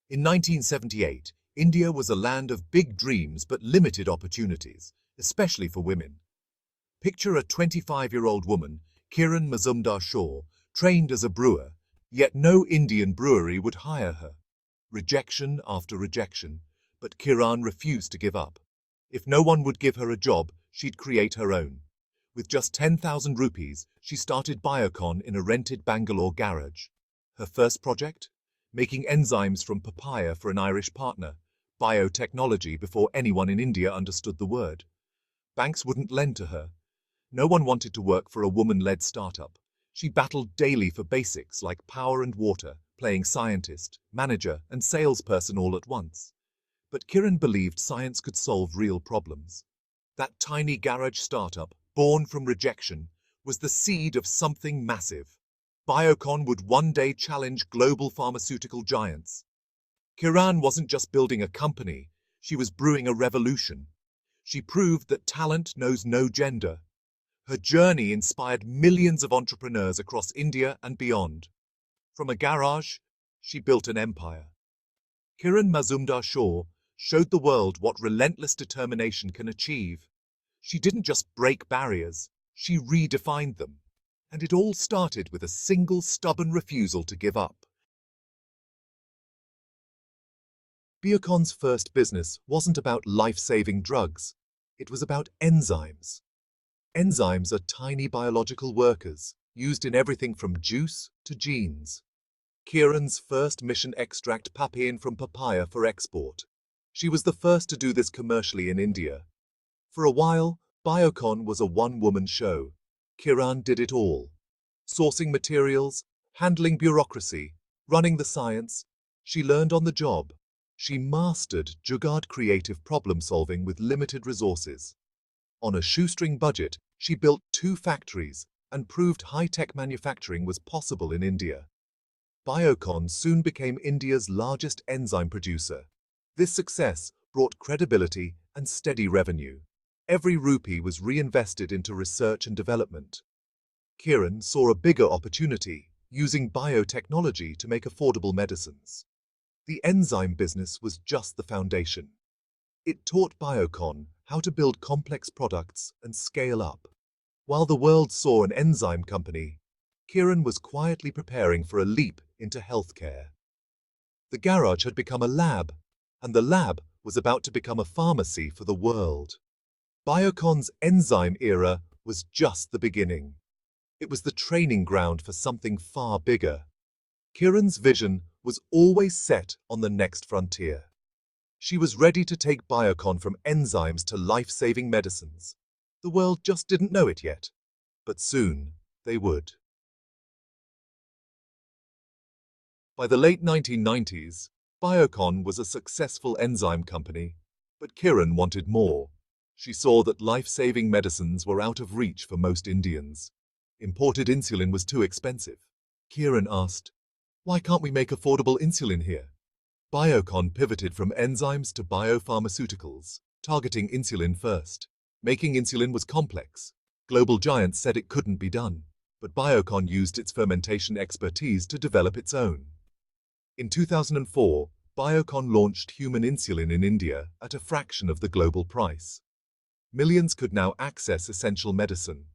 In 1978, India was a land of big dreams but limited opportunities, especially for women. Picture a 25-year-old woman, Kiran Mazumdar-Shaw, trained as a brewer, yet no Indian brewery would hire her. Rejection after rejection, but Kiran refused to give up. If no one would give her a job, she'd create her own. With just 10,000 rupees, she started BIOCON in a rented Bangalore garage. Her first project? Making enzymes from papaya for an Irish partner. Biotechnology before anyone in India understood the word. Banks wouldn't lend to her. No one wanted to work for a woman-led startup. She battled daily for basics like power and water, playing scientist, manager, and salesperson all at once. But Kiran believed science could solve real problems. That tiny garage startup, born from rejection, was the seed of something massive. BIOCON would one day challenge global pharmaceutical giants. Kiran wasn't just building a company, she was brewing a revolution. She proved that talent knows no gender. Her journey inspired millions of entrepreneurs across India and beyond. From a garage, she built an empire. Kiran Mazumdar-Shaw showed the world what relentless determination can achieve. She didn't just break barriers, she redefined them. And it all started with a single stubborn refusal to give up. BIOCON's first business wasn't about life-saving drugs. It was about enzymes. Enzymes are tiny biological workers, used in everything from juice to genes. Kiran's first mission extract papain from papaya for export. She was the first to do this commercially in India. For a while, BIOCON was a one-woman show. Kiran did it all. Sourcing materials, handling bureaucracy, running the science. She learned on the job. She mastered jugaad creative problem-solving with limited resources. On a shoestring budget, she built 2 factories and proved high-tech manufacturing was possible in India. BIOCON soon became India's largest enzyme producer. This success brought credibility and steady revenue. Every rupee was reinvested into research and development. Kiran saw a bigger opportunity, using biotechnology to make affordable medicines. The enzyme business was just the foundation. It taught BIOCON how to build complex products and scale up. While the world saw an enzyme company, Kiran was quietly preparing for a leap into healthcare. The garage had become a lab, and the lab was about to become a pharmacy for the world. BIOCON's enzyme era was just the beginning. It was the training ground for something far bigger. Kiran's vision was always set on the next frontier. She was ready to take BIOCON from enzymes to life-saving medicines. The world just didn't know it yet, but soon they would. By the late 1990s, BIOCON was a successful enzyme company, but Kiran wanted more. She saw that life-saving medicines were out of reach for most Indians. Imported insulin was too expensive. Kiran asked, "Why can't we make affordable insulin here?" BIOCON pivoted from enzymes to biopharmaceuticals, targeting insulin first. Making insulin was complex. Global giants said it couldn't be done, but BIOCON used its fermentation expertise to develop its own. In 2004, BIOCON launched human insulin in India at a fraction of the global price. Millions could now access essential medicine.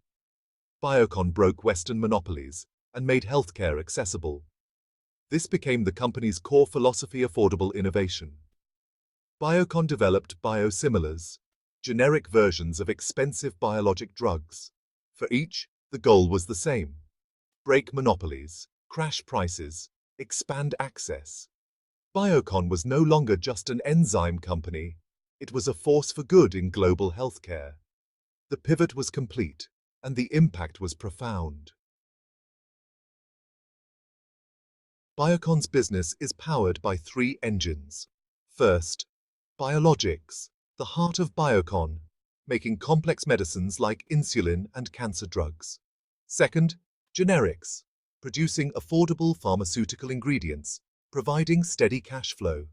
BIOCON broke Western monopolies and made healthcare accessible. This became the company's core philosophy: affordable innovation. BIOCON developed biosimilars, generic versions of expensive biologic drugs. For each, the goal was the same: break monopolies, crash prices, expand access. BIOCON was no longer just an enzyme company. It was a force for good in global healthcare. The pivot was complete, and the impact was profound. BIOCON's business is powered by 3 engines. First, Biologics, the heart of BIOCON, making complex medicines like insulin and cancer drugs. Second, Generics, producing affordable pharmaceutical ingredients, providing steady cash flow.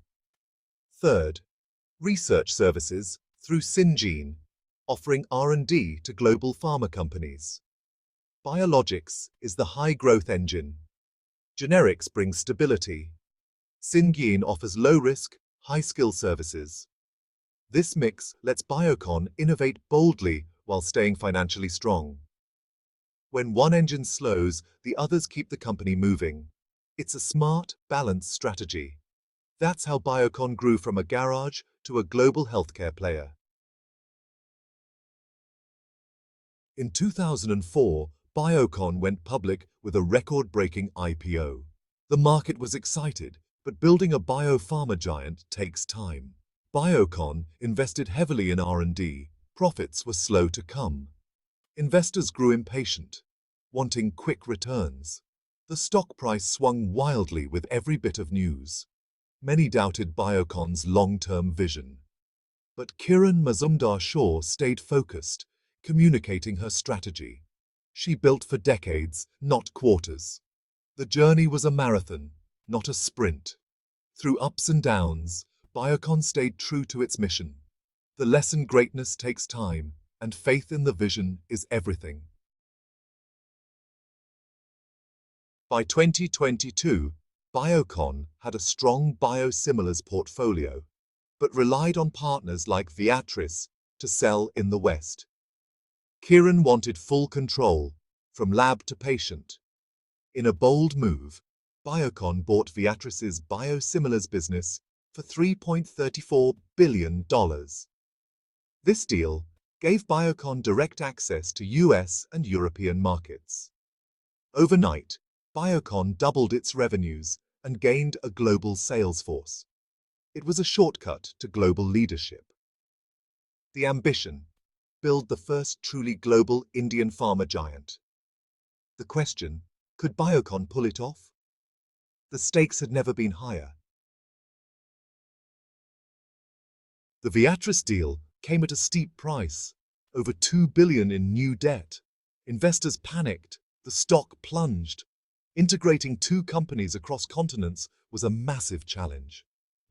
Third, Research services through Syngene, offering R&D to global pharma companies. Biologics is the high-growth engine. Generics brings stability. Syngene offers low-risk, high-skill services. This mix lets BIOCON innovate boldly while staying financially strong. When one engine slows, the others keep the company moving. It's a smart, balanced strategy. That's how BIOCON grew from a garage to a global healthcare player. In 2004, BIOCON went public with a record-breaking IPO. The market was excited, but building a biopharma giant takes time. BIOCON invested heavily in R&D. Profits were slow to come. Investors grew impatient, wanting quick returns. The stock price swung wildly with every bit of news. Many doubted BIOCON's long-term vision. But Kiran Mazumdar-Shaw stayed focused, communicating her strategy. She built for decades, not quarters. The journey was a marathon, not a sprint. Through ups and downs, BIOCON stayed true to its mission. The lesson: greatness takes time, and faith in the vision is everything. By 2022, BIOCON had a strong biosimilars portfolio, but relied on partners like Viatris to sell in the West. Kiran wanted full control, from lab to patient. In a bold move, BIOCON bought Viatris's biosimilars business for $3.34 billion. This deal gave BIOCON direct access to US and European markets. Overnight, BIOCON doubled its revenues and gained a global sales force. It was a shortcut to global leadership. The ambition: build the first truly global Indian pharma giant. The question: could BIOCON pull it off? The stakes had never been higher. The Viatris deal came at a steep price, over $2 billion in new debt. Investors panicked, the stock plunged. Integrating two companies across continents was a massive challenge.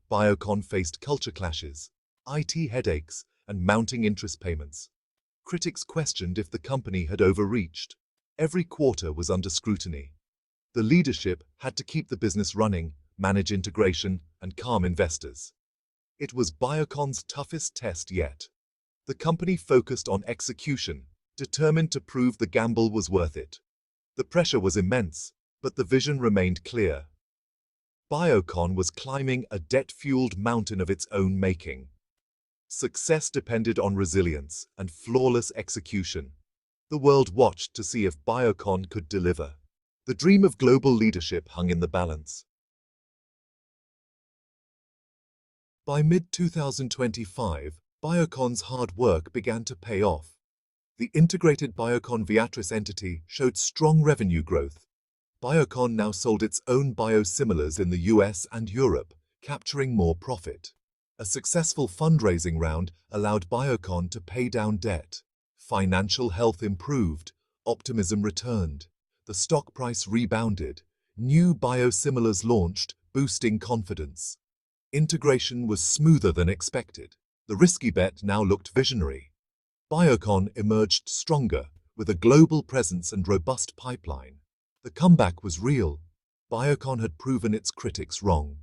BIOCON faced culture clashes, IT headaches, and mounting interest payments. Critics questioned if the company had overreached. Every quarter was under scrutiny. The leadership had to keep the business running, manage integration, and calm investors. It was BIOCON's toughest test yet. The company focused on execution, determined to prove the gamble was worth it. The pressure was immense, but the vision remained clear. BIOCON was climbing a debt-fueled mountain of its own making. Success depended on resilience and flawless execution. The world watched to see if BIOCON could deliver. The dream of global leadership hung in the balance. By mid-2025, BIOCON's hard work began to pay off. The integrated BIOCON-Viatris entity showed strong revenue growth. BIOCON now sold its own biosimilars in the US and Europe, capturing more profit. A successful fundraising round allowed BIOCON to pay down debt. Financial health improved, optimism returned. The stock price rebounded. New biosimilars launched, boosting confidence. Integration was smoother than expected. The risky bet now looked visionary. BIOCON emerged stronger, with a global presence and robust pipeline. The comeback was real. BIOCON had proven its critics wrong.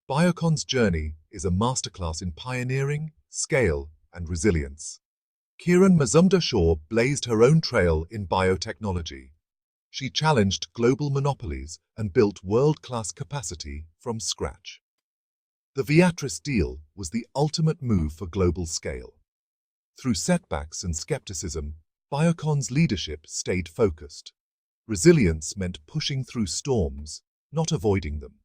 BIOCON's journey is a masterclass in pioneering, scale, and resilience. Kiran Mazumdar-Shaw blazed her own trail in biotechnology. She challenged global monopolies and built world-class capacity from scratch. The Viatris deal was the ultimate move for global scale. Through setbacks and skepticism, BIOCON's leadership stayed focused. Resilience meant pushing through storms, not avoiding them.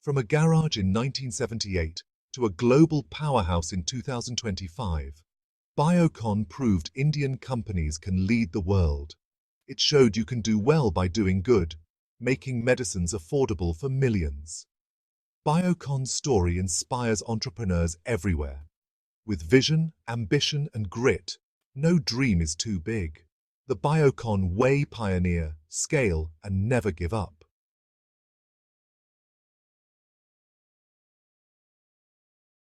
From a garage in 1978 to a global powerhouse in 2025, BIOCON proved Indian companies can lead the world. It showed you can do well by doing good, making medicines affordable for millions. BIOCON's story inspires entrepreneurs everywhere. With vision, ambition, and grit, no dream is too big. The BIOCON way: pioneer, scale, and never give up.